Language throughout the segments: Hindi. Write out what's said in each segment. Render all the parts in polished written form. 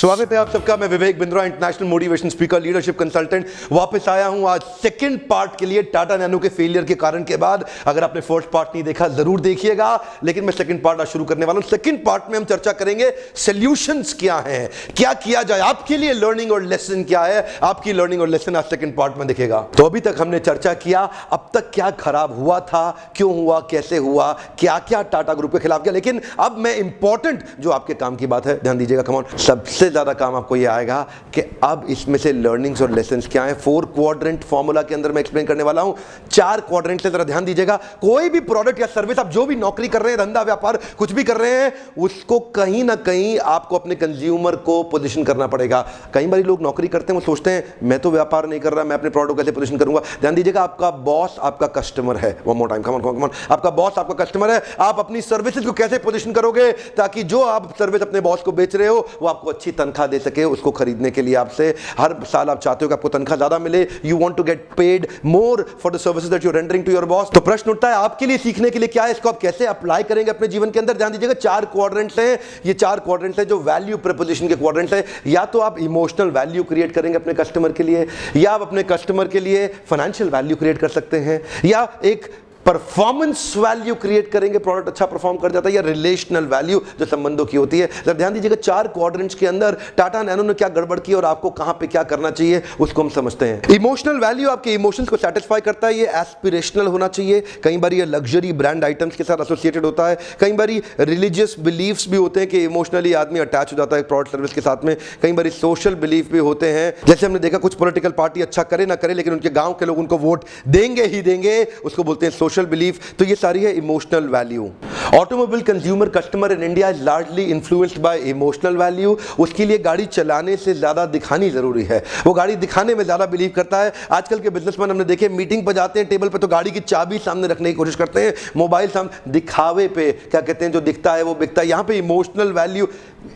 स्वागत है आप सबका। मैं Vivek Bindra, international motivation speaker, leadership consultant, वापस आया हूं आज सेकंड पार्ट के लिए। टाटा नैनो के फेलियर के कारण के बाद अगर आपने फर्स्ट पार्ट नहीं देखा जरूर देखिएगा, लेकिन मैं सेकंड पार्ट आज शुरू करने वाला हूं। सेकंड पार्ट में हम चर्चा करेंगे सॉल्यूशंस क्या हैं, क्या किया जाए, आपके लिए लर्निंग और लेसन क्या है। आपकी लर्निंग और लेसन आज सेकंड पार्ट में दिखेगा। तो अभी तक हमने चर्चा किया अब तक क्या खराब हुआ था, क्यों हुआ, कैसे हुआ, क्या क्या टाटा ग्रुप के खिलाफ किया। लेकिन अब मैं इंपॉर्टेंट जो आपके काम की बात है, ध्यान दीजिएगा, कम ऑन, सबसे ज्यादा काम आपको यह आएगा कि अब इसमें से लर्निंग्स और लेसन्स क्या हैं। 4 क्वाड्रेंट फॉर्मूला के अंदर मैं एक्सप्लेन करने वाला हूं। 4 क्वाड्रेंट से जरा ध्यान दीजिएगा। कोई भी प्रोडक्ट या सर्विस, आप जो भी नौकरी कर रहे हैं, धंधा व्यापार कुछ भी कर रहे हैं, उसको कहीं ना कहीं आपको अपने कंज्यूमर को पोजीशन करना पड़ेगा। कई बार लोग नौकरी करते हैं, वो सोचते हैं मैं तो व्यापार नहीं कर रहा, मैं अपने प्रोडक्ट को कैसे पोजीशन करूंगा। ध्यान दीजिएगा, आपका बॉस आपका कस्टमर है। One more time, come on, आपका बॉस आपका कस्टमर है। आप अपनी सर्विसेज को कैसे पोजीशन करोगे ताकि जो आप सर्विस अपने बॉस को बेच रहे हो वो आपको अच्छी तनख्वाह दे सके। उसको खरीदने के लिए आपसे हर साल आप चाहते हो कि आपको तनख्वाह ज्यादा मिले। You want to get paid more for the services that you are rendering to your boss. तो प्रश्न उठता है आपके लिए सीखने के लिए क्या है, इसको आप कैसे अप्लाई करेंगे अपने जीवन के अंदर। ध्यान दीजिएगा, 4 क्वाड्रेंट्स हैं। ये 4 क्वाड्रेंट्स हैं जो वैल्यू प्रपोजिशन के क्वाड्रेंट्स हैं। या तो आप इमोशनल वैल्यू क्रिएट करेंगे अपने कस्टमर के लिए, या आप अपने कस्टमर के लिए फाइनेंशियल वैल्यू क्रिएट कर सकते हैं, या एक परफॉर्मेंस वैल्यू क्रिएट करेंगे, प्रोडक्ट अच्छा परफॉर्म कर जाता है, या रिलेशनल वैल्यू जो संबंधों की होती है। जब ध्यान दीजिएगा, 4 क्वाड्रेंट्स के अंदर टाटा नैनो ने क्या गड़बड़ की और आपको कहां पे क्या करना चाहिए उसको हम समझते हैं। इमोशनल वैल्यू आपके इमोशंस को सेटिस्फाई करता है। ये एस्पिरेशनल होना चाहिए। कई बार ये लग्जरी ब्रांड आइटम्स के साथ एसोसिएटेड होता है। कई बार रिलीजियस बिलीफ्स भी होते हैं कि इमोशनली आदमी अटैच हो जाता है प्रोडक्ट सर्विस के साथ में। कई बार सोशल बिलीफ भी होते हैं, जैसे हमने देखा कुछ पॉलिटिकल पार्टी अच्छा करे ना करे लेकिन उनके गांव के लोग उनको वोट देंगे ही देंगे, उसको बोलते हैं सोशल बिलीफ। तो ये सारी है emotional value. Automobile consumer customer in India is largely influenced by emotional value. उसके लिए गाड़ी चलाने से ज्यादा दिखानी जरूरी है। वो गाड़ी दिखाने में ज्यादा बिलीव करता है। आजकल के बिजनेसमैन हमने देखे, मीटिंग पर जाते हैं, टेबल पे तो गाड़ी की चाबी सामने रखने की कोशिश करते हैं, मोबाइल सामने, दिखावे पे, क्या कहते हैं, जो दिखता है वो बिकता है। यहां पे इमोशनल वैल्यू,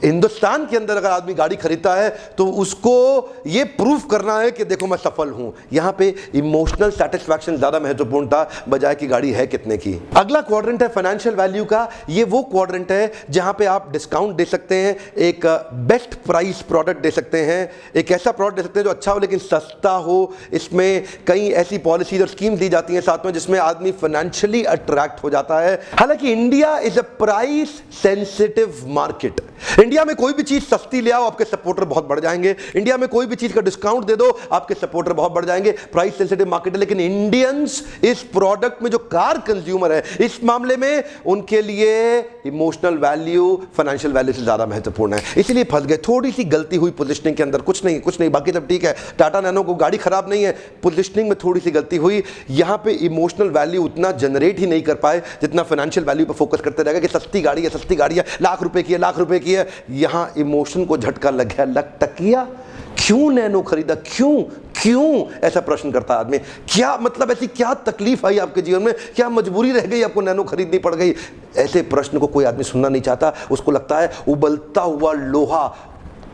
हिंदुस्तान के अंदर अगर आदमी गाड़ी खरीदता है तो उसको ये प्रूफ करना है कि देखो मैं सफल हूं। यहां पे इमोशनल सेटिस्फैक्शन ज्यादा महत्वपूर्ण था बजाय कि गाड़ी है कितने की। अगला क्वाड्रेंट है फाइनेंशियल वैल्यू का। ये वो क्वाड्रेंट है जहां पे आप डिस्काउंट दे सकते हैं, एक बेस्ट प्राइस प्रोडक्ट दे सकते हैं, एक ऐसा प्रोडक्ट दे सकते हैं जो अच्छा हो लेकिन सस्ता हो। इसमें कई ऐसी पॉलिसीज और स्कीम दी जाती हैं साथ में जिसमें आदमी फाइनेंशियली अट्रैक्ट हो जाता है। हालांकि India is a price sensitive market. India में कोई भी चीज सस्ती ले आओ, आपके सपोर्टर बहुत बढ़ जाएंगे। इंडिया में कोई भी चीज का डिस्काउंट दे दो, आपके सपोर्टर बहुत बढ़ जाएंगे। प्राइस सेंसिटिव मार्केट है। लेकिन इंडियंस इस प्रोडक्ट में, जो कार कंज्यूमर है, इस मामले में उनके लिए इमोशनल वैल्यू फाइनेंशियल वैल्यू से ज्यादा महत्वपूर्ण है। इसलिए फंस गए। थोड़ी सी गलती हुई पोजीशनिंग के अंदर, कुछ नहीं, बाकी सब ठीक है। टाटा नैनो को गाड़ी खराब नहीं है, पोजीशनिंग में थोड़ी सी गलती हुई। यहां पे इमोशनल वैल्यू उतना जनरेट ही नहीं कर पाए जितना फाइनेंशियल वैल्यू पर फोकस करते रहेगा कि सस्ती गाड़ी है, लाख रुपए की है। यहां इमोशन को झटका लग गया, लटकिया। क्यों नैनो खरीदा, क्यों ऐसा प्रश्न करता आदमी। क्या मतलब, ऐसी क्या तकलीफ आई आपके जीवन में, क्या मजबूरी रह गई आपको नैनो खरीदनी पड़ गई। ऐसे प्रश्न को कोई आदमी सुनना नहीं चाहता। उसको लगता है उबलता हुआ लोहा,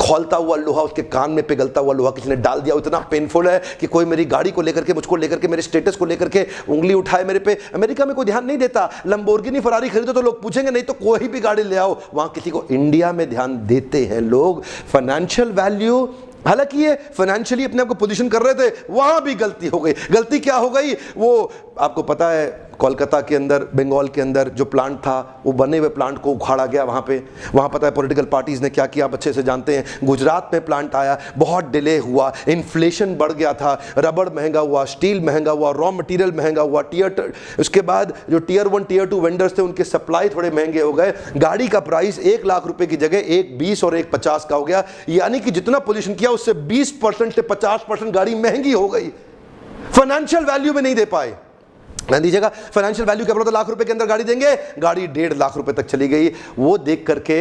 खौलता हुआ लोहा उसके कान में पिघलता हुआ लोहा किसी ने डाल दिया। इतना पेनफुल है कि कोई मेरी गाड़ी को लेकर के, मुझको लेकर के, मेरे स्टेटस को लेकर के उंगली उठाए मेरे पे। अमेरिका में कोई ध्यान नहीं देता। लंबोर्गिनी फरारी खरीदो तो लोग पूछेंगे, नहीं तो कोई भी गाड़ी ले आओ, वहां किसी को। इंडिया में ध्यान देते हैं लोग। फाइनेंशियल वैल्यू, हालांकि ये फाइनेंशियली अपने आप को पोजीशन कर रहे थे, वहां भी गलती हो गई। गलती क्या हो गई, वो आपको पता है, कोलकाता के अंदर, बंगाल के अंदर जो प्लांट था, वो बने हुए प्लांट को उखाड़ा गया। वहाँ पता है पॉलिटिकल पार्टीज ने क्या किया, आप अच्छे से जानते हैं। गुजरात में प्लांट आया, बहुत डिले हुआ, इन्फ्लेशन बढ़ गया था, रबड़ महंगा हुआ, स्टील महंगा हुआ, रॉ मटेरियल महंगा हुआ, उसके बाद जो टियर 1 टियर 2 वेंडर्स थे उनके सप्लाई थोड़े महंगे हो गए। गाड़ी का प्राइस 1 लाख रुपए की जगह 1,20 और 1,50 का हो गया। यानी कि जितना पोल्यूशन किया उससे 20% से 50% गाड़ी महंगी हो गई। फाइनेंशियल वैल्यू में नहीं दे पाए। ध्यान दीजिएगा, फाइनेंशियल वैल्यू क्या बोला था, लाख रुपए के अंदर गाड़ी देंगे, गाड़ी 1.5 लाख रुपए तक चली गई। वो देख करके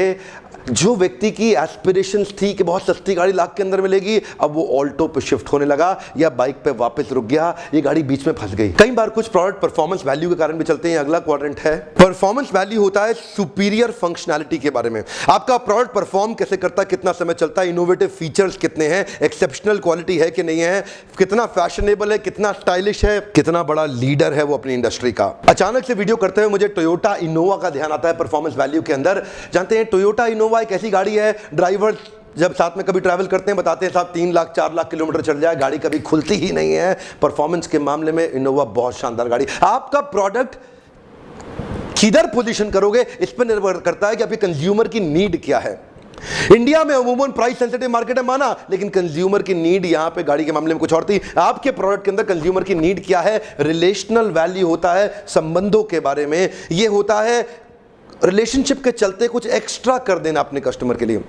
जो व्यक्ति की एस्पिरेशंस थी कि बहुत सस्ती गाड़ी लाख के अंदर मिलेगी, अब वो ऑल्टो पे शिफ्ट होने लगा या बाइक पे वापस रुक गया। ये गाड़ी बीच में फंस गई। कई बार कुछ प्रोडक्ट परफॉर्मेंस वैल्यू के कारण भी चलते हैं। अगला क्वाड्रेंट है परफॉर्मेंस वैल्यू, होता है सुपीरियर फंक्शनैलिटी के बारे में। आपका प्रोडक्ट परफॉर्म कैसे करता है, कितना समय चलता है, इनोवेटिव फीचर्स कितने हैं, एक्सेप्शनल क्वालिटी है कि नहीं है, कितना फैशनेबल है, कितना स्टाइलिश है, कितना बड़ा लीडर है वो अपनी इंडस्ट्री का। अचानक से वीडियो करते हुए मुझे टोयोटा इनोवा का ध्यान आता है परफॉर्मेंस वैल्यू के अंदर। जानते हैं टोयोटा इनोवा एक ऐसी गाड़ी है, ड्राइवर जब साथ में कभी ट्रैवल करते हैं बताते हैं साहब 3 लाख 4 लाख किलोमीटर चल जाए, गाड़ी कभी खुलती ही नहीं है। परफॉर्मेंस के मामले में इनोवा बहुत शानदार गाड़ी। आपका प्रोडक्ट किधर पोजीशन करोगे इस पर निर्भर करता है कि आपके कंज्यूमर की नीड क्या है। इंडिया में अमूमन प्राइस सेंसिटिव मार्केट है माना, लेकिन कंज्यूमर की नीड यहां पे गाड़ी के मामले में कुछ और थी। आपके प्रोडक्ट के अंदर कंज्यूमर की नीड क्या है? रिलेशनल वैल्यू होता है संबंधों के बारे में, यह होता है रिलेशनशिप के चलते कुछ एक्स्ट्रा कर देना अपने कस्टमर के लिए,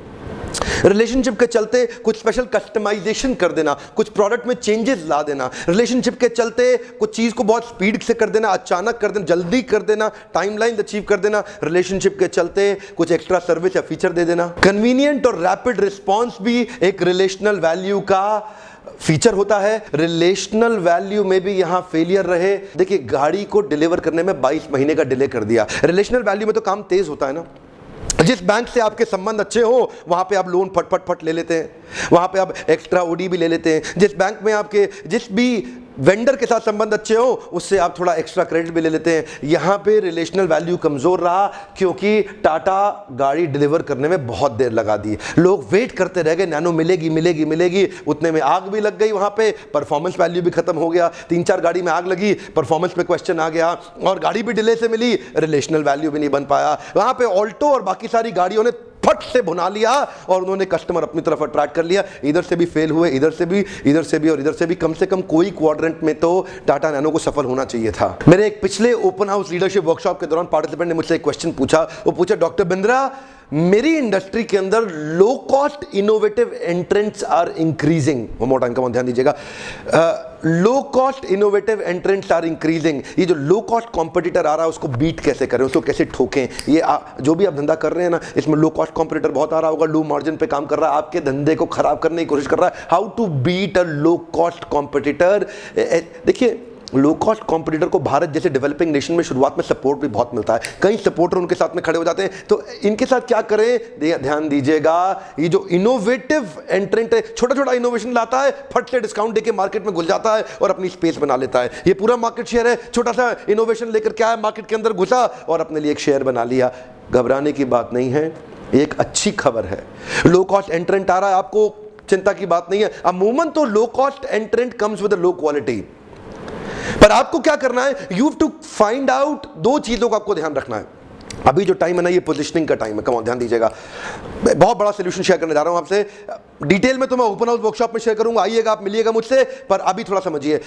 रिलेशनशिप के चलते कुछ स्पेशल कस्टमाइजेशन कर देना, कुछ प्रोडक्ट में चेंजेस ला देना, रिलेशनशिप के चलते कुछ चीज को बहुत स्पीड से कर देना, अचानक कर देना, जल्दी कर देना, टाइमलाइन अचीव कर देना, रिलेशनशिप के चलते कुछ एक्स्ट्रा सर्विस या फीचर दे देना। कन्वीनियंट और रैपिड रिस्पॉन्स भी एक रिलेशनल वैल्यू का फीचर होता है। रिलेशनल वैल्यू में भी यहां फेलियर रहे, देखिए गाड़ी को डिलीवर करने में 22 महीने का डिले कर दिया। रिलेशनल वैल्यू में तो काम तेज होता है ना, जिस बैंक से आपके संबंध अच्छे हो वहां पे आप लोन फट फट फट ले लेते हैं, वहां पे आप एक्स्ट्रा ओडी भी ले लेते हैं। जिस बैंक में आपके जिस भी वेंडर के साथ संबंध अच्छे हो उससे आप थोड़ा एक्स्ट्रा क्रेडिट भी ले लेते हैं। यहां पे रिलेशनल वैल्यू कमजोर रहा क्योंकि टाटा गाड़ी डिलीवर करने में बहुत देर लगा दी, लोग वेट करते रह गए, नैनो मिलेगी मिलेगी मिलेगी, उतने में आग भी लग गई, वहां पे परफॉर्मेंस वैल्यू भी खत्म हो गया। 3-4 गाड़ी में आग लगी, परफॉर्मेंस पे क्वेश्चन आ गया और गाड़ी भी डिले से मिली, रिलेशनल वैल्यू भी नहीं बन पाया। वहां पे ऑल्टो और बाकी सारी गाड़ियों ने फट से भुना लिया और उन्होंने कस्टमर अपनी तरफ अट्रैक्ट कर लिया। इधर से भी फेल हुए, इधर से भी, इधर से भी और इधर से भी। कम से कम कोई क्वाड्रेंट में तो टाटा नैनो को सफल होना चाहिए था। मेरे एक पिछले ओपन हाउस लीडरशिप वर्कशॉप के दौरान पार्टिसिपेंट ने मुझसे एक क्वेश्चन पूछा। वो पूछा, डॉक्टर बिंद्रा, मेरी इंडस्ट्री के अंदर low cost innovative entrants are increasing. One more time, कम ध्यान दीजिएगा। Low cost innovative entrants are increasing. ये जो लो कॉस्ट कॉम्पिटिटर आ रहा है उसको बीट कैसे करें, उसको कैसे ठोकें। ये जो भी आप धंधा कर रहे हैं ना, इसमें लो कॉस्ट कॉम्पिटिटर बहुत आ रहा होगा, लो मार्जिन पे काम कर रहा है, आपके धंधे को खराब करने की कोशिश कर रहा है। How to beat a low cost competitor. देखिए, लो कॉस्ट कॉम्पिटिटर को भारत जैसे डेवलपिंग नेशन में शुरुआत में सपोर्ट भी बहुत मिलता है, कई सपोर्टर उनके साथ में खड़े हो जाते हैं। तो इनके साथ क्या करें, ध्यान दीजिएगा। ये जो इनोवेटिव एंट्रेंट है, छोटा छोटा इनोवेशन लाता है, फट से डिस्काउंट देके मार्केट में घुल जाता है और अपनी स्पेस बना लेता है। ये पूरा मार्केट शेयर है, छोटा सा इनोवेशन लेकर क्या है, मार्केट के अंदर घुसा और अपने लिए एक शेयर बना लिया। घबराने की बात नहीं है, एक अच्छी खबर है। लो कॉस्ट एंट्रेंट आ रहा है, आपको चिंता की बात नहीं है। अमूमन तो low cost entrant comes with low quality, पर आपको क्या करना है, you have to find out. 2 चीजों का आपको ध्यान रखना है। अभी जो टाइम है ना, ये पोजीशनिंग का टाइम है। कम ध्यान दीजिएगा, बहुत बड़ा सॉल्यूशन शेयर करने जा रहा हूं आपसे। डिटेल में तो मैं ओपन हाउस वर्कशॉप में शेयर करूंगा, आइएगा, आप मिलिएगा मुझसे। पर अभी थोड़ा समझिए,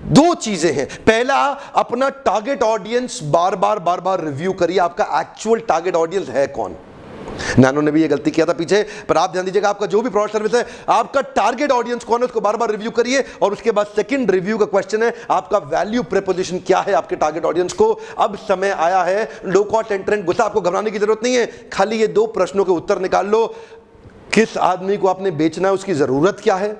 2 चीजें हैं। पहला, अपना टारगेट ऑडियंस बार बार रिव्यू करिए। आपका एक्चुअल टारगेट ऑडियंस है कौन। नैनो ने भी ये गलती किया था पीछे, पर आप ध्यान दीजिएगा, आपका जो भी प्रोडक्ट सर्विस है, आपका टारगेट ऑडियंस कौन है उसको बार बार रिव्यू करिए। और उसके बाद सेकंड रिव्यू का क्वेश्चन है, आपका वैल्यू प्रोपोजिशन क्या है आपके टारगेट ऑडियंस को। अब समय आया है, लो कॉस्ट एंट्रेंट घुसा, आपको घबराने की जरूरत नहीं है। खाली ये 2 प्रश्नों के उत्तर निकाल लो। किस आदमी को आपने बेचना है, उसकी जरूरत क्या है,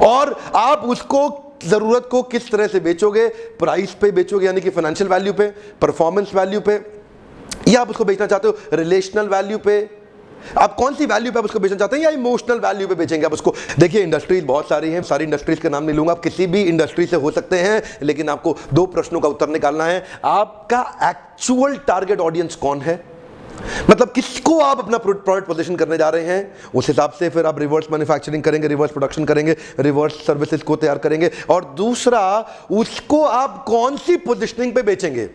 और आप उसको जरूरत को किस तरह से बेचोगे। प्राइस पे बेचोगे, यानी कि फाइनेंशियल वैल्यू पे, परफॉर्मेंस वैल्यू पे, या आप उसको बेचना चाहते हो रिलेशनल वैल्यू पे। आप कौन सी वैल्यू पे आप उसको बेचना चाहते हैं, या इमोशनल वैल्यू पे बेचेंगे आप उसको। देखिए, इंडस्ट्रीज बहुत सारी हैं, सारी इंडस्ट्रीज का नाम नहीं लूंगा, आप किसी भी इंडस्ट्री से हो सकते हैं, लेकिन आपको 2 प्रश्नों का उत्तर निकालना है। आपका एक्चुअल टारगेट ऑडियंस कौन है, मतलब किसको आप अपना प्रोडक्ट पोजीशन करने जा रहे हैं। उस हिसाब से फिर आप रिवर्स मैन्युफैक्चरिंग करेंगे, रिवर्स प्रोडक्शन करेंगे, रिवर्स सर्विसेज को तैयार करेंगे। और दूसरा, उसको आप कौन सी पोजीशनिंग पे बेचेंगे।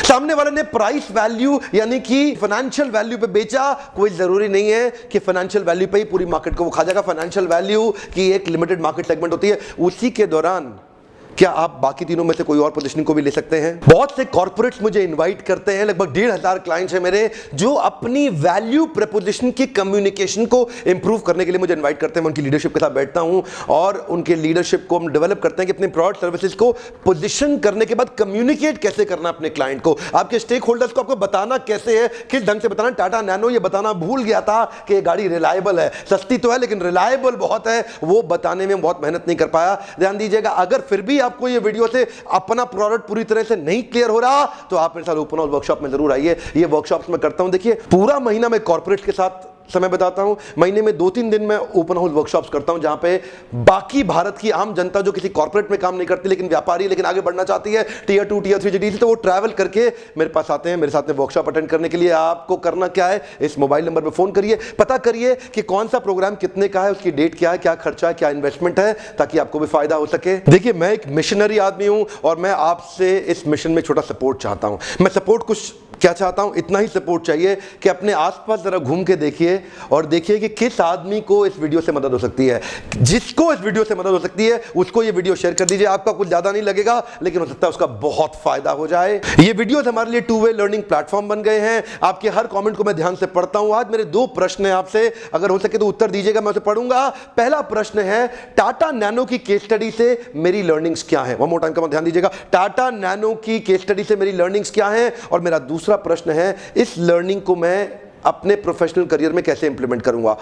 सामने वाले ने प्राइस वैल्यू यानी कि फाइनेंशियल वैल्यू पे बेचा, कोई जरूरी नहीं है कि फाइनेंशियल वैल्यू पे ही पूरी मार्केट को वो खा जाएगा। फाइनेंशियल वैल्यू की एक लिमिटेड मार्केट सेगमेंट होती है, उसी के दौरान क्या आप बाकी तीनों में से कोई और पोजीशनिंग को भी ले सकते हैं। बहुत से कॉर्पोरेट्स मुझे इनवाइट करते हैं, लगभग 1,500 क्लाइंट्स हैं मेरे, जो अपनी वैल्यू प्रपोजिशन की कम्युनिकेशन को इंप्रूव करने के लिए मुझे इनवाइट करते हैं। मैं उनकी लीडरशिप के साथ बैठता हूं और उनके लीडरशिप को हम डेवलप करते हैं कि अपने प्रोडक्ट सर्विसेज को पोजीशन करने के बाद कम्युनिकेट कैसे करना अपने क्लाइंट को, आपके स्टेक होल्डर्स को आपको बताना कैसे है, किस ढंग से बताना। टाटा नैनो ये बताना भूल गया था कि ये गाड़ी रिलायबल है, सस्ती तो है लेकिन रिलायबल बहुत है, वो बताने में बहुत मेहनत नहीं कर पाया। ध्यान दीजिएगा, अगर फिर भी आपको ये वीडियो से अपना प्रोडक्ट पूरी तरह से नहीं क्लियर हो रहा तो आप मेरे साथ ओपन हाउस वर्कशॉप में जरूर आइए। ये वर्कशॉप्स में करता हूं। देखिए, पूरा महीना मैं कॉर्पोरेट के साथ समय बताता हूं, महीने में 2-3 दिन मैं ओपन हाउस वर्कशॉप्स करता हूं, जहां पे बाकी भारत की आम जनता जो किसी कॉर्पोरेट में काम नहीं करती लेकिन व्यापारी, लेकिन आगे बढ़ना चाहती है टियर 2 टियर 3 सिटी से, तो वो ट्रैवल करके मेरे पास आते हैं, मेरे साथ में वर्कशॉप अटेंड करने के लिए। आपको करना क्या है, इस मोबाइल नंबर पर फोन करिए, पता करिए कि कौन सा प्रोग्राम कितने का है, उसकी डेट क्या है, क्या खर्चा है, क्या इन्वेस्टमेंट है, ताकि आपको भी फायदा हो सके। देखिए, मैं एक मिशनरी आदमी हूं और मैं आपसे इस मिशन में छोटा सपोर्ट चाहता हूं। मैं सपोर्ट कुछ क्या चाहता हूं, इतना ही सपोर्ट चाहिए कि अपने आसपास जरा घूम के देखिए और देखिए कि किस आदमी को इस वीडियो से मदद हो सकती है। जिसको इस वीडियो से मदद हो सकती है उसको ये वीडियो शेयर कर दीजिए। आपका कुछ ज्यादा नहीं लगेगा, लेकिन हो सकता है उसका बहुत फायदा हो जाए। ये वीडियोस हमारे लिए 2 वे लर्निंग प्लेटफॉर्म बन गए हैं। आपके हर कमेंट को मैं ध्यान से पढ़ता हूं। आज मेरे 2 प्रश्न हैं आपसे, अगर हो सके तो उत्तर दीजिएगा, मैं उसे पढ़ूंगा। पहला प्रश्न है, टाटा नैनो की केस स्टडी से मेरी लर्निंग्स क्या है। वन मोर टाइम का ध्यान दीजिएगा, टाटा नैनो की केस स्टडी से मेरी लर्निंग्स क्या है। और मेरा दूसरा प्रश्न है, इस लर्निंग को मैं अपने प्रोफेशनल करियर में कैसे इंप्लीमेंट करूंगा।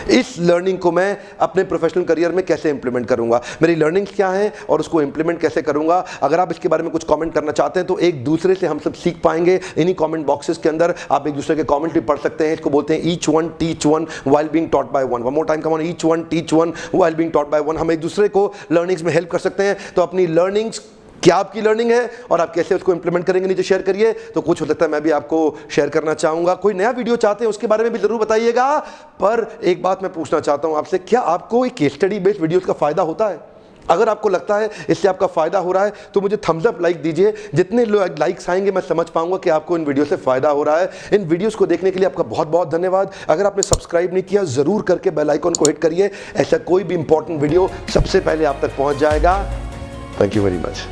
इस लर्निंग को मैं अपने प्रोफेशनल करियर में कैसे इंप्लीमेंट करूंगा, मेरी लर्निंग्स क्या है और उसको इंप्लीमेंट कैसे करूंगा। अगर आप इसके बारे में कुछ कमेंट करना चाहते हैं तो एक दूसरे से हम सब सीख पाएंगे। इन्हीं कमेंट बॉक्सेस के अंदर आप एक दूसरे के कमेंट भी पढ़ सकते हैं। इसको बोलते हैं each one teach one while being taught by one. One more time, come on, each one teach one while being taught by one. हम एक दूसरे को लर्निंग्स में हेल्प कर सकते हैं। तो अपनी लर्निंग्स, क्या आपकी लर्निंग है और आप कैसे उसको इंप्लीमेंट करेंगे, नीचे शेयर करिए। तो कुछ हो सकता है मैं भी आपको शेयर करना चाहूंगा। कोई नया वीडियो चाहते हैं उसके बारे में भी जरूर बताइएगा। पर एक बात मैं पूछना चाहता हूं आपसे, क्या आपको एक केस स्टडी बेस्ड वीडियोस का फायदा होता है? अगर आपको लगता है इससे आपका फायदा हो रहा है तो मुझे थम्स अप लाइक दीजिए। जितने लाइक्स आएंगे मैं समझ पाऊंगा कि आपको इन वीडियो से फायदा हो रहा है। इन वीडियोस को देखने के लिए आपका बहुत बहुत धन्यवाद। अगर आपने सब्सक्राइब नहीं किया जरूर करके बेल आइकन को हिट करिए। ऐसा कोई भी इंपॉर्टेंट वीडियो सबसे पहले आप तक पहुंच जाएगा। Thank you very much.